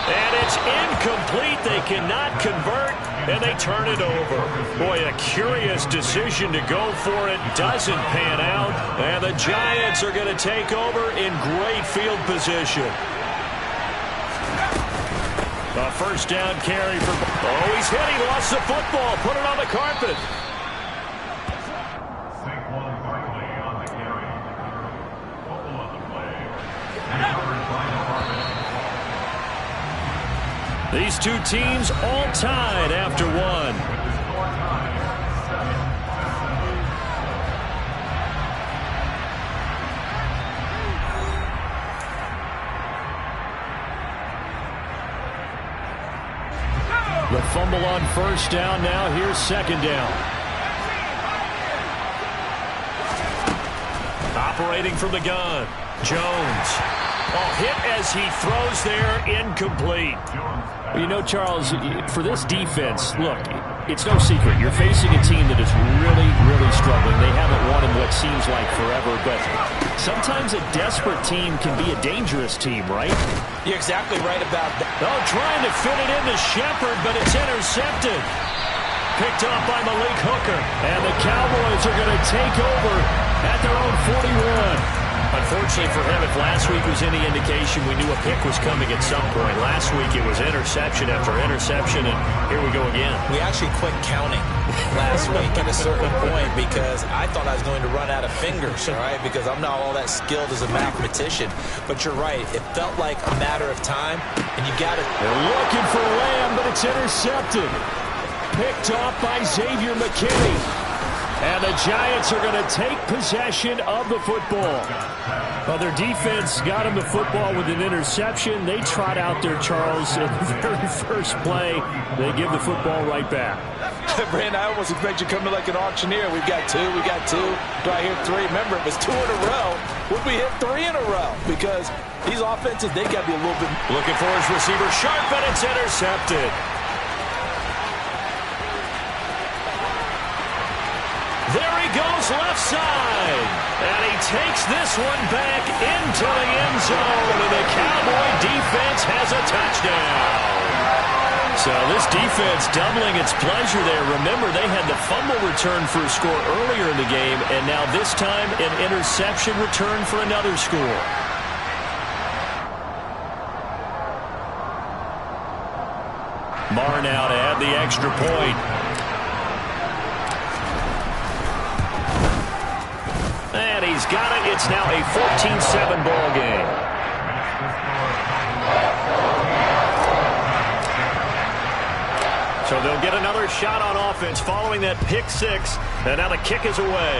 And it's incomplete. They cannot convert, and they turn it over. Boy, a curious decision to go for it. Doesn't pan out, and the Giants are going to take over in great field position. A 1st down carry for... Oh, he's hit. He lost the football. Put it on the carpet. These two teams all tied after 1. The fumble on 1st down. Now here's 2nd down. Operating from the gun, Jones. Oh, hit as he throws there, incomplete. You know, Charles, for this defense, look, It's no secret. You're facing a team that is really, really struggling. They haven't won in what seems like forever, but sometimes a desperate team can be a dangerous team, right? You're exactly right about that. Oh, trying to fit it into Shepard, but it's intercepted. Picked off by Malik Hooker. And the Cowboys are going to take over at their own 41. Unfortunately for him, if last week was any indication, we knew a pick was coming at some point. Last week it was interception after interception, and here we go again. We actually quit counting last week at a certain point because I thought I was going to run out of fingers, all right, because I'm not all that skilled as a mathematician. But you're right. It felt like a matter of time, and you got it. They're looking for Lamb, but it's intercepted. Picked off by Xavier McKinney. And the Giants are going to take possession of the football. Well, their defense got them the football with an interception. They trot out there, Charles, in the very first play. They give the football right back. Brandon, I almost expect you coming like an auctioneer. We've got two. Do I hear three? Remember, it was 2 in a row. Would we hit 3 in a row? Because these offenses, they got to be a little bit. Looking for his receiver, sharp, and it's intercepted. There he goes left side. And he takes this one back into the end zone. And the Cowboy defense has a touchdown. So this defense doubling its pleasure there. Remember, they had the fumble return for a score earlier in the game. And now this time an interception return for another score. Marr now to add the extra point. And he's got it. It's now a 14-7 ball game. So they'll get another shot on offense following that pick six. And now the kick is away.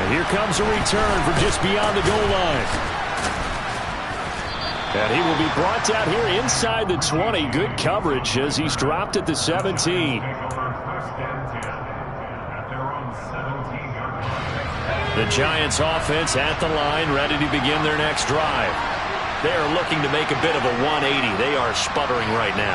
And here comes a return from just beyond the goal line. And he will be brought down here inside the 20. Good coverage as he's dropped at the 17. The Giants offense at the line, ready to begin their next drive. They are looking to make a bit of a 180. They are sputtering right now.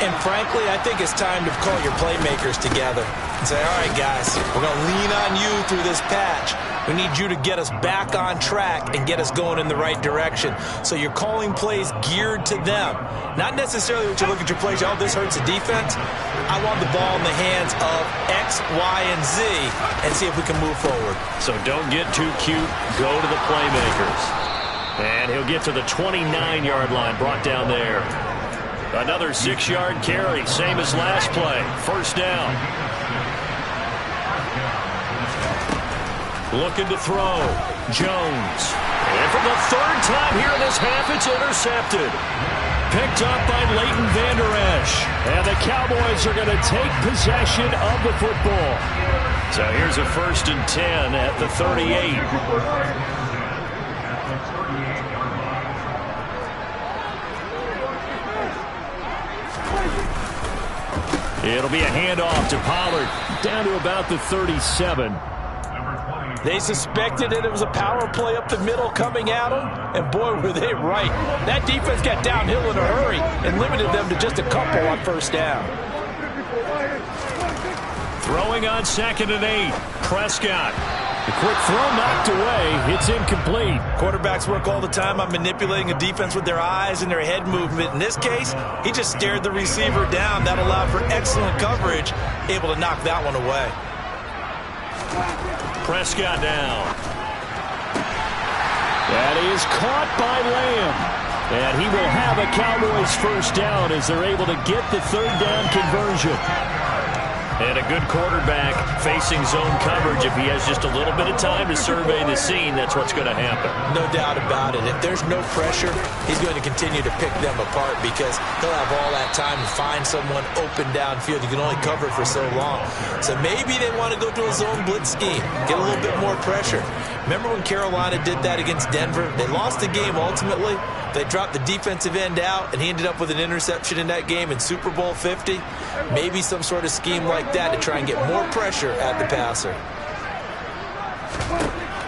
And frankly, I think it's time to call your playmakers together and say, all right, guys, we're going to lean on you through this patch. We need you to get us back on track and get us going in the right direction. So you're calling plays geared to them. Not necessarily what you look at your plays, oh, this hurts the defense. I want the ball in the hands of X, Y, and Z and see if we can move forward. So don't get too cute. Go to the playmakers. And he'll get to the 29-yard line, brought down there. Another 6-yard carry, same as last play. First down. Looking to throw. Jones. And for the third time here in this half, it's intercepted. Picked up by Leighton Vander Esch. And the Cowboys are going to take possession of the football. So here's a 1st and 10 at the 38. It'll be a handoff to Pollard. Down to about the 37. They suspected that it was a power play up the middle coming at them, and boy, were they right. That defense got downhill in a hurry and limited them to just a couple on first down. Throwing on 2nd and 8. Prescott. The quick throw knocked away. It's incomplete. Quarterbacks work all the time on manipulating a defense with their eyes and their head movement. In this case, he just stared the receiver down. That allowed for excellent coverage, able to knock that one away. Prescott down. That is caught by Lamb. And he will have a Cowboys first down as they're able to get the 3rd down conversion. And a good quarterback facing zone coverage. If he has just a little bit of time to survey the scene, that's what's going to happen. No doubt about it. If there's no pressure, he's going to continue to pick them apart because he'll have all that time to find someone open downfield. You can only cover it for so long. So maybe they want to go to a zone blitz scheme, get a little bit more pressure. Remember when Carolina did that against Denver? They lost the game ultimately. They dropped the defensive end out, and he ended up with an interception in that game in Super Bowl 50. Maybe some sort of scheme like that to try and get more pressure at the passer.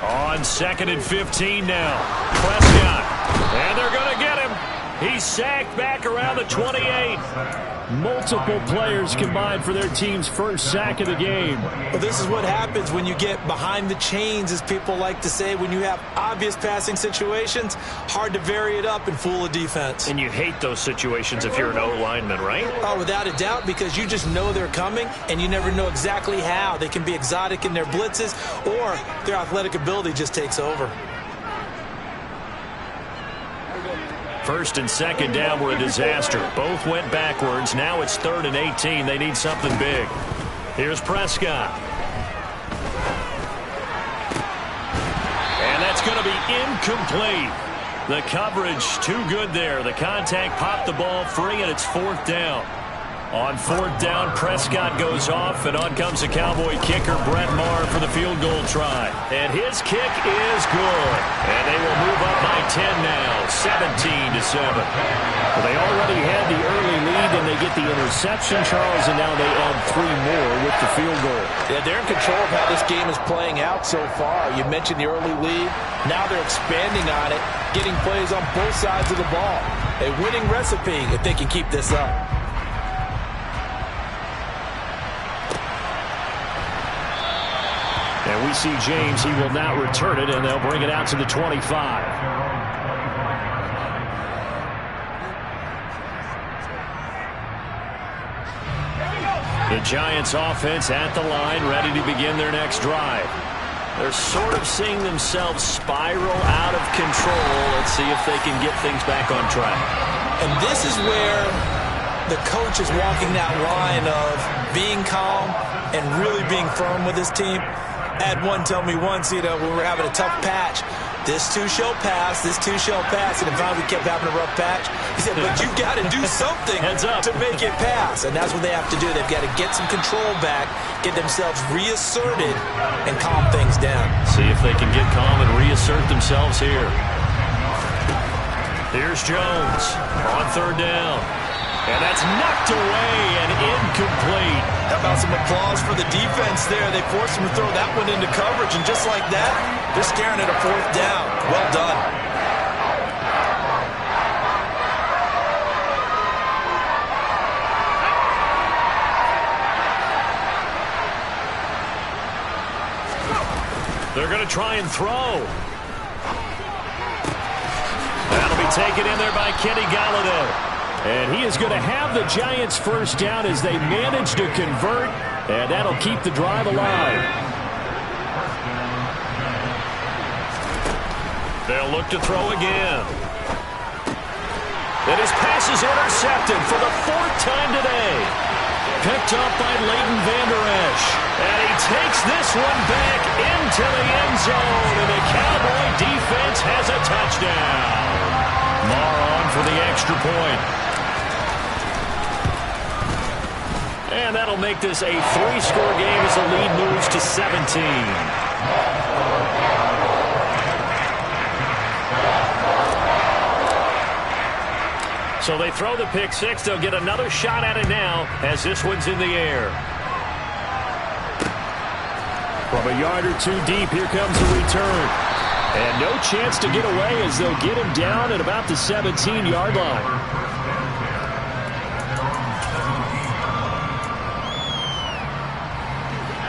On 2nd and 15 now. Prescott. And they're going to get him. He's sacked back around the 28. Multiple players combined for their team's first sack of the game. Well, this is what happens when you get behind the chains, as people like to say. When you have obvious passing situations, hard to vary it up and fool a defense. And you hate those situations if you're an O-lineman, right? Oh, without a doubt, because you just know they're coming, and you never know exactly how. They can be exotic in their blitzes, or their athletic ability just takes over. First and second down were a disaster. Both went backwards. Now it's 3rd and 18. They need something big. Here's Prescott. And that's going to be incomplete. The coverage too good there. The contact popped the ball free, and it's 4th down. On 4th down, Prescott goes off, and on comes the Cowboy kicker, Brett Maher, for the field goal try. And his kick is good. And they will move up by 10 now, 17-7. Well, they already had the early lead, and they get the interception, Charles, and now they add 3 more with the field goal. Yeah, they're in control of how this game is playing out so far. You mentioned the early lead. Now they're expanding on it, getting plays on both sides of the ball. A winning recipe if they can keep this up. And we see James. He will not return it, and they'll bring it out to the 25. The Giants offense at the line, ready to begin their next drive. They're sort of seeing themselves spiral out of control. Let's see if they can get things back on track. And this is where the coach is walking that line of being calm and really being firm with his team. I had one tell me once, when we were having a tough patch, this too shall pass, this too shall pass, and finally we kept having a rough patch. He said, but you've got to do something to make it pass, and that's what they have to do. They've got to get some control back, get themselves reasserted, and calm things down. See if they can get calm and reassert themselves here. Here's Jones on 3rd down. And that's knocked away and incomplete. How about some applause for the defense there? They forced him to throw that one into coverage, and just like that, they're staring at a 4th down. Well done. They're going to try and throw. That'll be taken in there by Kenny Golladay. And he is going to have the Giants first down as they manage to convert, and that'll keep the drive alive. They'll look to throw again. And his pass is intercepted for the 4th time today. Picked up by Leighton Vander Esch. And he takes this one back into the end zone, and the Cowboy defense has a touchdown. Maher on for the extra point. And that'll make this a 3-score game as the lead moves to 17. So they throw the pick six. They'll get another shot at it now as this one's in the air. From a yard or two deep, here comes the return. And no chance to get away as they'll get him down at about the 17-yard line.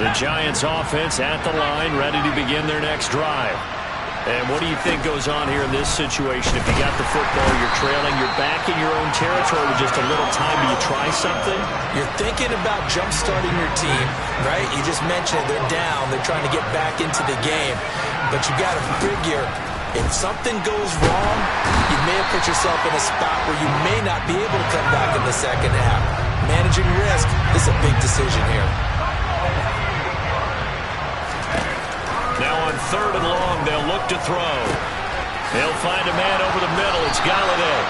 The Giants offense at the line, ready to begin their next drive. And what do you think goes on here in this situation? If you got the football, you're trailing, you're back in your own territory with just a little time. Do you try something? You're thinking about jump-starting your team, right? You just mentioned they're down. They're trying to get back into the game. But you got to figure, if something goes wrong, you may have put yourself in a spot where you may not be able to come back in the second half. Managing risk is a big decision here. Now on 3rd and long, they'll look to throw. They'll find a man over the middle. It's Golladay.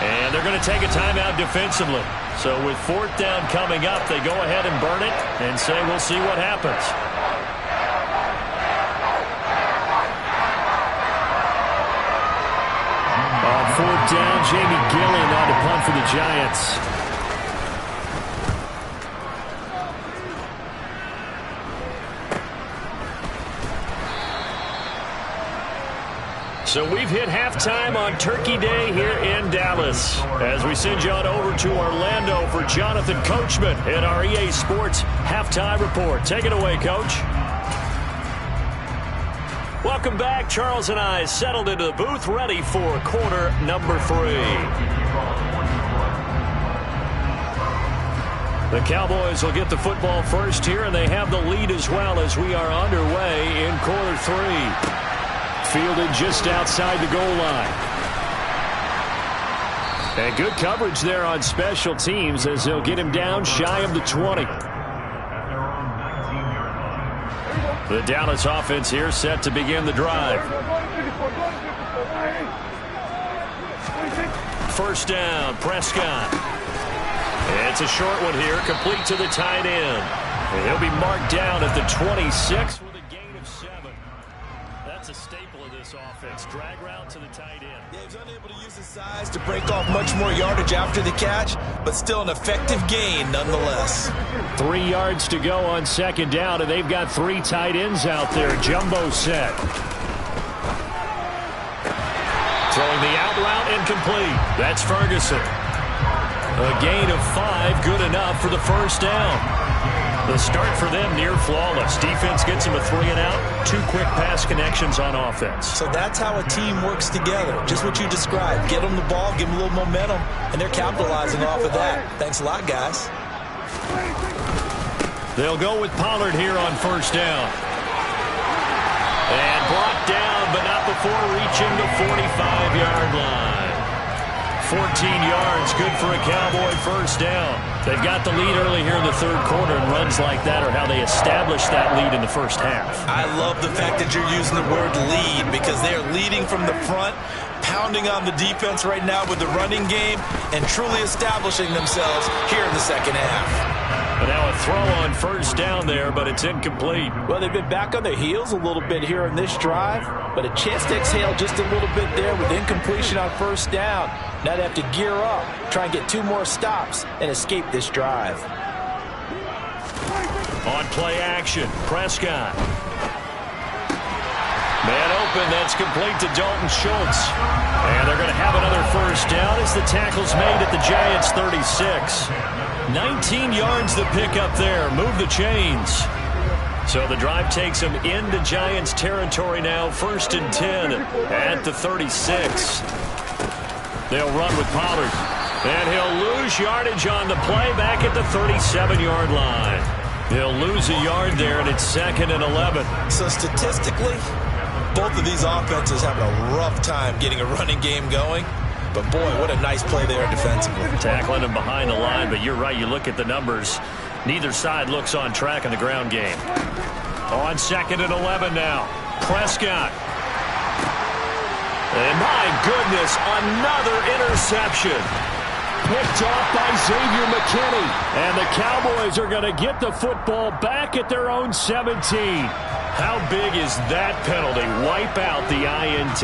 And they're going to take a timeout defensively. So with 4th down coming up, they go ahead and burn it and say we'll see what happens. On 4th down, Jamie Gillian on to punt for the Giants. So we've hit halftime on Turkey Day here in Dallas. As we send you on over to Orlando for Jonathan Coachman in our EA Sports Halftime Report. Take it away, Coach. Welcome back. Charles and I settled into the booth, ready for quarter number 3. The Cowboys will get the football first here, and they have the lead as well as we are underway in quarter 3. Fielded just outside the goal line. And good coverage there on special teams as they'll get him down shy of the 20. The Dallas offense here set to begin the drive. First down, Prescott. It's a short one here, complete to the tight end. And he'll be marked down at the 26 with a gain of 7. That's a staple of this offense. Drag route to the tight end. Yeah, he's unable to use his size to break off much more yardage after the catch, but still an effective gain nonetheless. 3 yards to go on second down, and they've got 3 tight ends out there. Jumbo set. Throwing the out route incomplete. That's Ferguson. A gain of 5, good enough for the first down. The start for them near flawless. Defense gets them a 3 and out. 2 quick pass connections on offense. So that's how a team works together. Just what you described. Get them the ball, give them a little momentum, and they're capitalizing off of that. Thanks a lot, guys. They'll go with Pollard here on first down. And brought down, but not before reaching the 45-yard line. 14 yards, good for a Cowboy first down. They've got the lead early here in the third quarter, and runs like that are how they establish that lead in the first half. I love the fact that you're using the word lead because they are leading from the front, pounding on the defense right now with the running game, and truly establishing themselves here in the second half. But now a throw on first down there, but it's incomplete. Well, they've been back on their heels a little bit here on this drive, but a chance to exhale just a little bit there with incompletion on first down. Now they have to gear up, try and get 2 more stops, and escape this drive. On play action, Prescott. Man open, that's complete to Dalton Schultz. And they're going to have another first down as the tackle's made at the Giants' 36. 19 yards to pick up there. Move the chains. So the drive takes them into Giants territory now. 1st and 10 at the 36. They'll run with Pollard. And he'll lose yardage on the play back at the 37-yard line. He'll lose a yard there, and it's 2nd and 11. So statistically, both of these offenses having a rough time getting a running game going. But, boy, what a nice play there defensively. Tackling him behind the line, but you're right. You look at the numbers. Neither side looks on track in the ground game. On 2nd and 11 now. Prescott. And, my goodness, another interception. Picked off by Xavier McKinney. And the Cowboys are going to get the football back at their own 17. How big is that penalty? Wipe out the INT.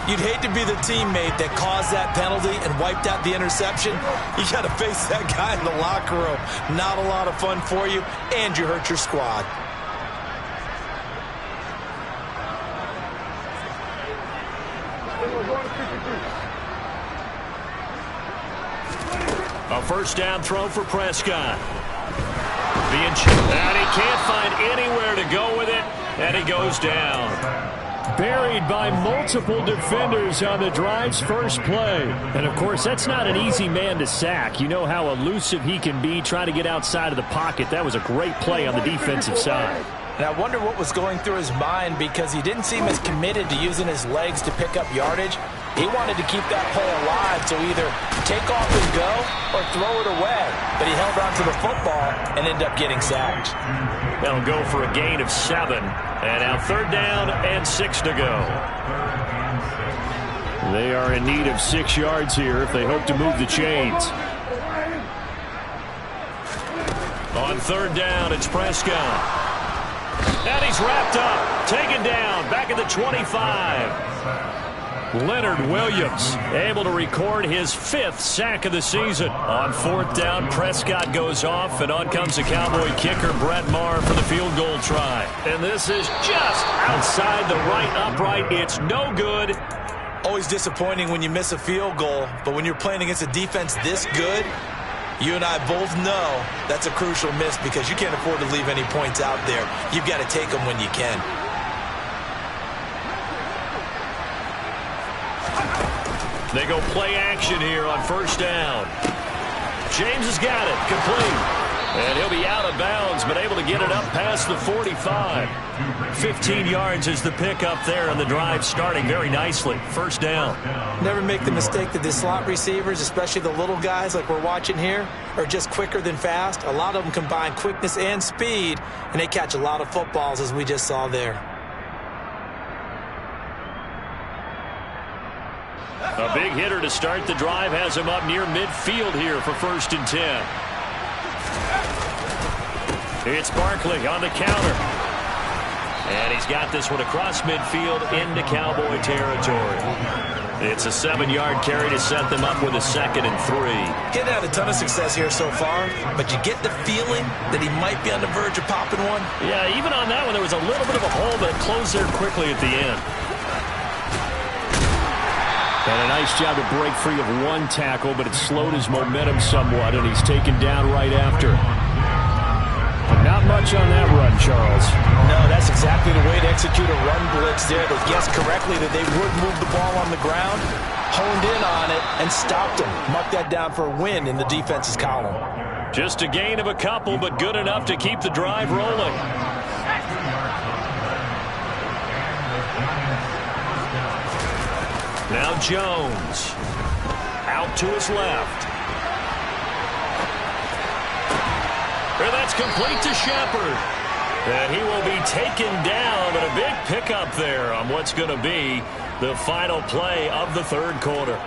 You'd hate to be the teammate that caused that penalty and wiped out the interception. You got to face that guy in the locker room. Not a lot of fun for you, and you hurt your squad. A first down throw for Prescott. And he can't find anywhere to go with it, and he goes down. Buried by multiple defenders on the drive's first play. And, of course, that's not an easy man to sack. You know how elusive he can be trying to get outside of the pocket. That was a great play on the defensive side. And I wonder what was going through his mind because he didn't seem as committed to using his legs to pick up yardage. He wanted to keep that play alive, so either take off and go or throw it away. But he held on to the football and ended up getting sacked. They'll go for a gain of 7. And now 3rd down and 6 to go. They are in need of 6 yards here if they hope to move the chains. On 3rd down, it's Prescott. And he's wrapped up, taken down, back at the 25. Leonard Williams able to record his 5th sack of the season. On 4th down, Prescott goes off, and on comes the Cowboy kicker, Brett Maher, for the field goal try. And this is just outside the right upright. It's no good. always disappointing when you miss a field goal, but when you're playing against a defense this good, you and I both know that's a crucial miss because you can't afford to leave any points out there. You've got to take them when you can. They go play action here on first down. James has got it, complete. And he'll be out of bounds, but able to get it up past the 45. 15 yards is the pickup there, and the drive starting very nicely. First down. Never make the mistake that the slot receivers, especially the little guys like we're watching here, are just quicker than fast. A lot of them combine quickness and speed, and they catch a lot of footballs, as we just saw there. A big hitter to start the drive has him up near midfield here for 1st and 10. It's Barkley on the counter. And he's got this one across midfield into Cowboy territory. It's a 7-yard carry to set them up with a 2nd and 3. Getting had a ton of success here so far, but you get the feeling that he might be on the verge of popping one. Yeah, even on that one, there was a little bit of a hole, but it closed there quickly at the end. And a nice job to break free of one tackle, but it slowed his momentum somewhat, and he's taken down right after. Not much on that run, Charles. No, that's exactly the way to execute a run blitz there. They guessed correctly that they would move the ball on the ground, honed in on it, and stopped them. Mark that down for a win in the defense's column. Just a gain of a couple, but good enough to keep the drive rolling. Now Jones. Out to his left. And that's complete to Shepard. And he will be taken down, but a big pickup there on what's going to be the final play of the 3rd quarter.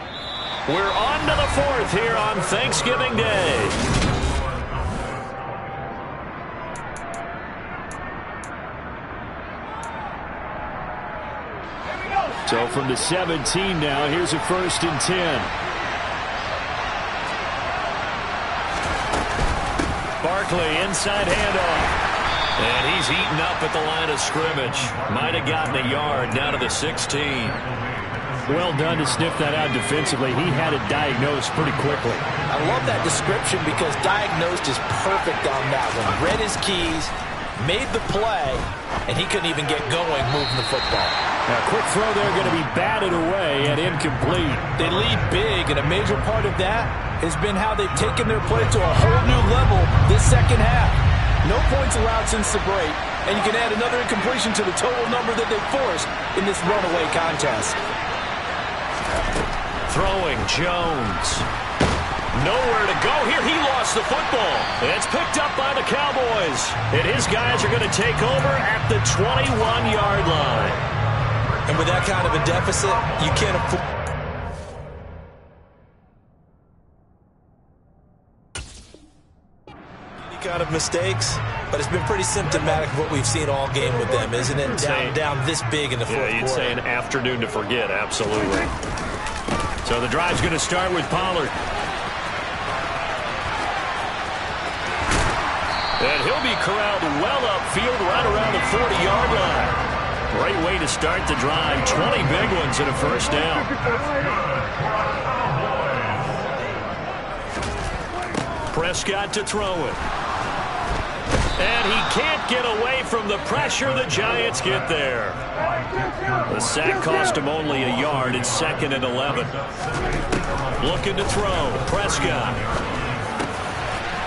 We're on to the 4th here on Thanksgiving Day. So from the 17 now, here's a 1st and 10. Barkley, inside handoff. And he's eaten up at the line of scrimmage. Might have gotten a yard down to the 16. Well done to sniff that out defensively. He had it diagnosed pretty quickly. I love that description because diagnosed is perfect on that one. Read his keys, made the play, and he couldn't even get going moving the football. Now, quick throw there going to be batted away and incomplete. They lead big, and a major part of that has been how they've taken their play to a whole new level this second half. No points allowed since the break, and you can add another incompletion to the total number that they forced in this runaway contest. Throwing Jones. Nowhere to go here. He lost the football. It's picked up by the Cowboys. And his guys are going to take over at the 21-yard line. And with that kind of a deficit, you can't afford any kind of mistakes, but it's been pretty symptomatic of what we've seen all game with them, isn't it? Down this big in the 4th quarter. Yeah, you'd say an afternoon to forget, absolutely. So the drive's going to start with Pollard. And he'll be corralled well upfield right around the 40-yard line. Great way to start the drive. 20 big ones and a 1st down. Prescott to throw it. And he can't get away from the pressure. The Giants get there. The sack cost him only a yard. It's 2nd and 11. Looking to throw. Prescott.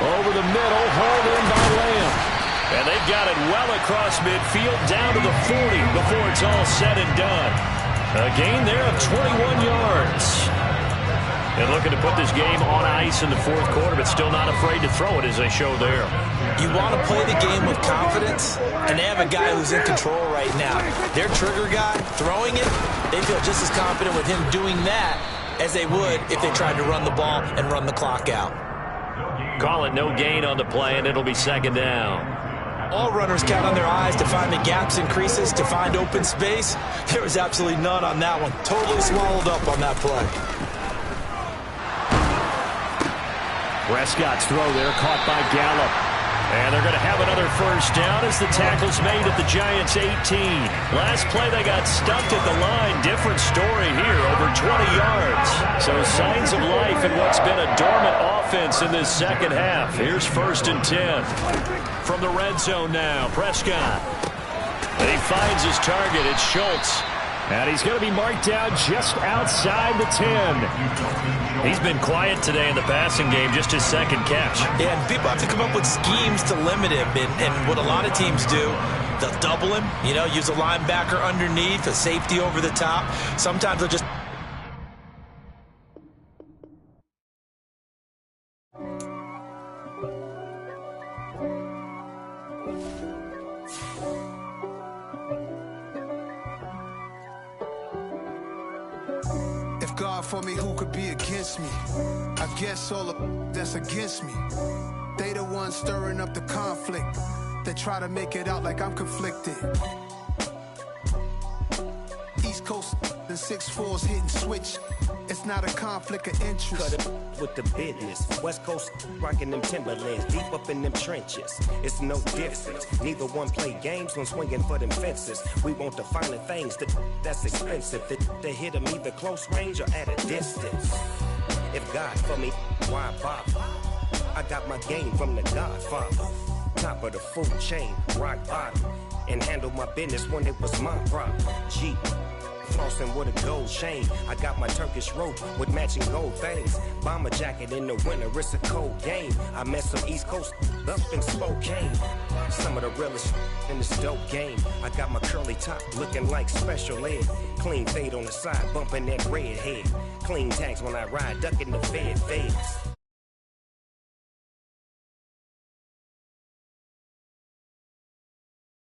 Over the middle. Hauled in by Lamb. And they've got it well across midfield down to the 40 before it's all said and done. A gain there of 21 yards. And looking to put this game on ice in the 4th quarter, but still not afraid to throw it as they show there. You want to play the game with confidence, and they have a guy who's in control right now. Their trigger guy, throwing it, they feel just as confident with him doing that as they would if they tried to run the ball and run the clock out. Call it no gain on the play, and it'll be 2nd down. All runners count on their eyes to find the gaps and creases, to find open space. There was absolutely none on that one. Totally swallowed up on that play. Prescott's throw there caught by Gallup. And they're going to have another first down as the tackle's made at the Giants' 18. Last play, they got stumped at the line. Different story here, over 20 yards. So signs of life in what's been a dormant offense in this second half. Here's 1st and 10. From the red zone now, Prescott. He finds his target. It's Schultz. And he's going to be marked down just outside the 10. He's been quiet today in the passing game, just his second catch. Yeah, and people have to come up with schemes to limit him. And what a lot of teams do, they'll double him, use a linebacker underneath, a safety over the top. Sometimes they'll just... God for me, who could be against me? I guess all of that's against me. They the ones stirring up the conflict. They try to make it out like I'm conflicted. East Coast and 6'4's hitting switch. It's not a conflict of interest. Cut it with the business. West Coast rocking them Timberlands, deep up in them trenches. It's no difference. Neither one play games when swinging for them fences. We want the finer things that's expensive. To hit them either close range or at a distance. If God for me, why bother? I got my game from the Godfather. Top of the food chain, rock bottom. And handle my business when it was my problem. G. Flossing with a gold chain. I got my Turkish rope with matching gold things. Bomber jacket in the winter, it's a cold game. I met some East Coast up in Spokane. Some of the realest in this dope game. I got my curly top looking like special ed. Clean fade on the side, bumping that red head. Clean tags when I ride, ducking the feds.